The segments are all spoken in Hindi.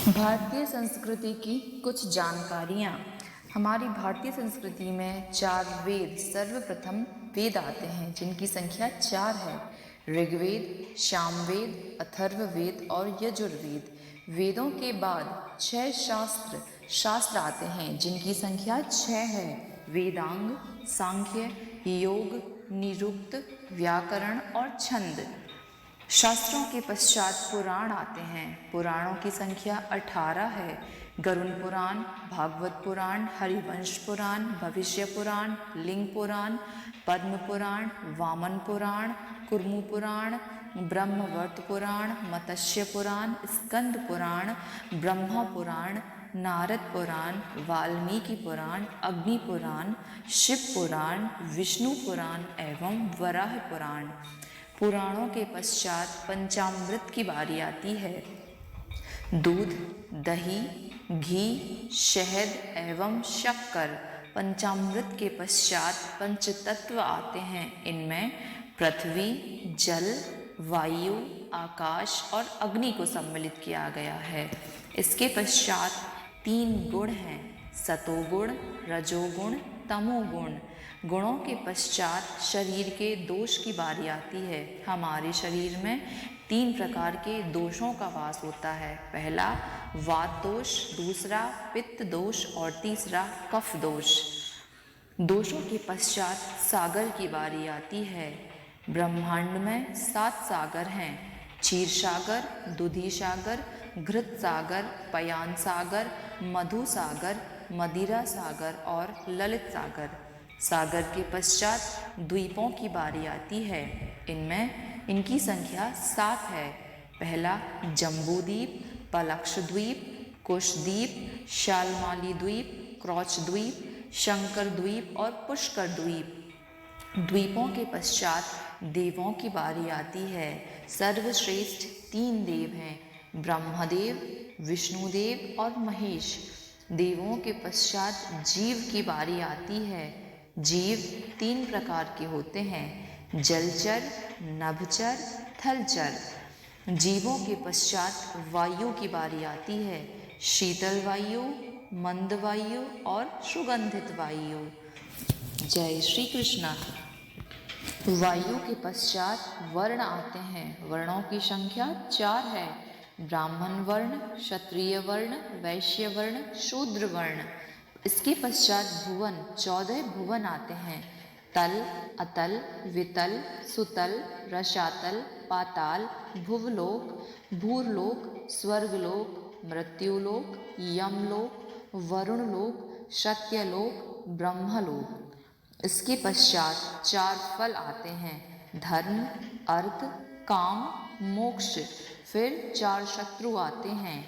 भारतीय संस्कृति की कुछ जानकारियाँ। हमारी भारतीय संस्कृति में 4 वेद सर्वप्रथम वेद आते हैं, जिनकी संख्या 4 है। ऋग्वेद, सामवेद, अथर्ववेद और यजुर्वेद। वेदों के बाद 6 शास्त्र आते हैं, जिनकी संख्या 6 है। वेदांग, सांख्य, योग, निरुक्त, व्याकरण और छंद। शास्त्रों के पश्चात पुराण आते हैं। पुराणों की संख्या 18 है। गरुड़ पुराण, भागवत पुराण, हरिवंश पुराण, भविष्य पुराण, लिंग पुराण, पद्म पुराण, वामन पुराण, कुर्म पुराण, ब्रह्मवर्त पुराण, मत्स्य पुराण, स्कंद पुराण, ब्रह्मा पुराण, नारद पुराण, वाल्मीकि पुराण, अग्नि पुराण, शिव पुराण, विष्णु पुराण एवं वराह पुराण। पुराणों के पश्चात पंचामृत की बारी आती है। दूध, दही, घी, शहद एवं शक्कर। पंचामृत के पश्चात पंचतत्व आते हैं। इनमें पृथ्वी, जल, वायु, आकाश और अग्नि को सम्मिलित किया गया है। इसके पश्चात 3 गुण हैं: सतोगुण, रजोगुण, तमोगुण। गुणों के पश्चात शरीर के दोष की बारी आती है। हमारे शरीर में 3 प्रकार के दोषों का वास होता है। पहला वात दोष, दूसरा पित्त दोष और तीसरा कफ दोष। दोषों के पश्चात सागर की बारी आती है। ब्रह्मांड में 7 सागर हैं: क्षीर सागर, दूधी सागर, घृत सागर, पयान सागर, मधु सागर, मदिरा सागर और ललित सागर। सागर के पश्चात द्वीपों की बारी आती है। इनकी संख्या 7 है। पहला जम्बूद्वीप, पलक्षद्वीप, कुशद्वीप, शालमाली द्वीप, क्रौच द्वीप, शंकर द्वीप और पुष्कर द्वीप। द्वीपों के पश्चात देवों की बारी आती है। सर्वश्रेष्ठ 3 देव हैं: ब्रह्मदेव, विष्णुदेव और महेश। देवों के पश्चात जीव की बारी आती है। जीव 3 प्रकार के होते हैं: जलचर, नभचर, थलचर। जीवों के पश्चात वायु की बारी आती है: शीतल वायु, मंद वायु और सुगंधित वायु। जय श्री कृष्ण। वायु के पश्चात वर्ण आते हैं। वर्णों की संख्या 4 है: ब्राह्मण वर्ण, क्षत्रिय वर्ण, वैश्य वर्ण, शूद्र वर्ण। इसके पश्चात भुवन 14 भुवन आते हैं: तल, अतल, वितल, सुतल, रसातल, पाताल, भुवलोक, भूरलोक, स्वर्गलोक, मृत्युलोक, यमलोक, वरुणलोक, सत्यलोक, ब्रह्मलोक। इसके पश्चात 4 फल आते हैं: धर्म, अर्थ, काम, मोक्ष। फिर 4 शत्रु आते हैं: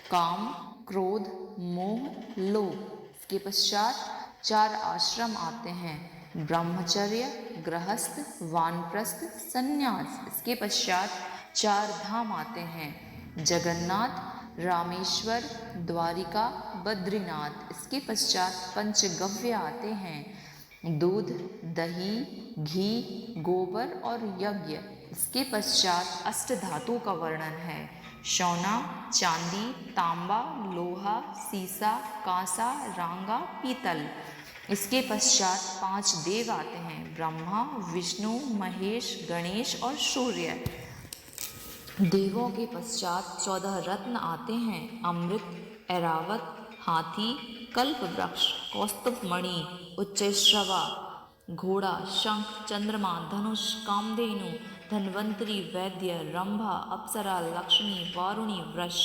काम, क्रोध, मोह, लोभ। इसके पश्चात 4 आश्रम आते हैं: ब्रह्मचर्य, गृहस्थ, वानप्रस्थ, संन्यास। इसके पश्चात 4 धाम आते हैं: जगन्नाथ, रामेश्वर, द्वारिका, बद्रीनाथ। इसके पश्चात पंचगव्य आते हैं: दूध, दही, घी, गोबर और यज्ञ। इसके पश्चात अष्टधातु का वर्णन है: सोना, चांदी, तांबा, लोहा, सीसा, कांसा, रांगा, पीतल। इसके पश्चात 5 देव आते हैं: ब्रह्मा, विष्णु, महेश, गणेश और सूर्य। देवों के पश्चात 14 रत्न आते हैं: अमृत, ऐरावत, हाथी, कल्प वृक्ष, कौस्तुभ मणि, उच्चैःश्रवा, घोड़ा, शंख, चंद्रमा, धनुष, कामधेनु, धन्वंतरी, वैद्य, रंभा, अप्सरा, लक्ष्मी, वारुणी, वृष।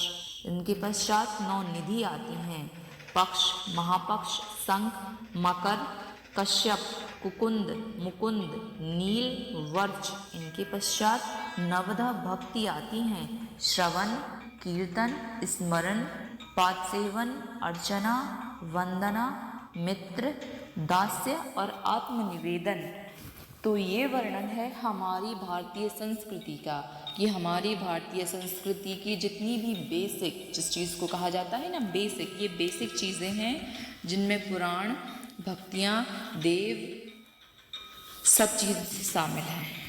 इनके पश्चात 9 निधि आती हैं: पक्ष, महापक्ष, शंख, मकर, कश्यप, कुकुंद, मुकुंद, नील, वर्च। इनके पश्चात नवधा भक्ति आती हैं: श्रवण, कीर्तन, स्मरण, पाद सेवन, अर्चना, वंदना, मित्र, दास्य और आत्मनिवेदन। तो ये वर्णन है हमारी भारतीय संस्कृति का, कि हमारी भारतीय संस्कृति की जितनी भी बेसिक, जिस चीज़ को कहा जाता है ना बेसिक, ये बेसिक चीज़ें हैं जिनमें पुराण, भक्तियाँ, देव, सब चीज़ शामिल हैं।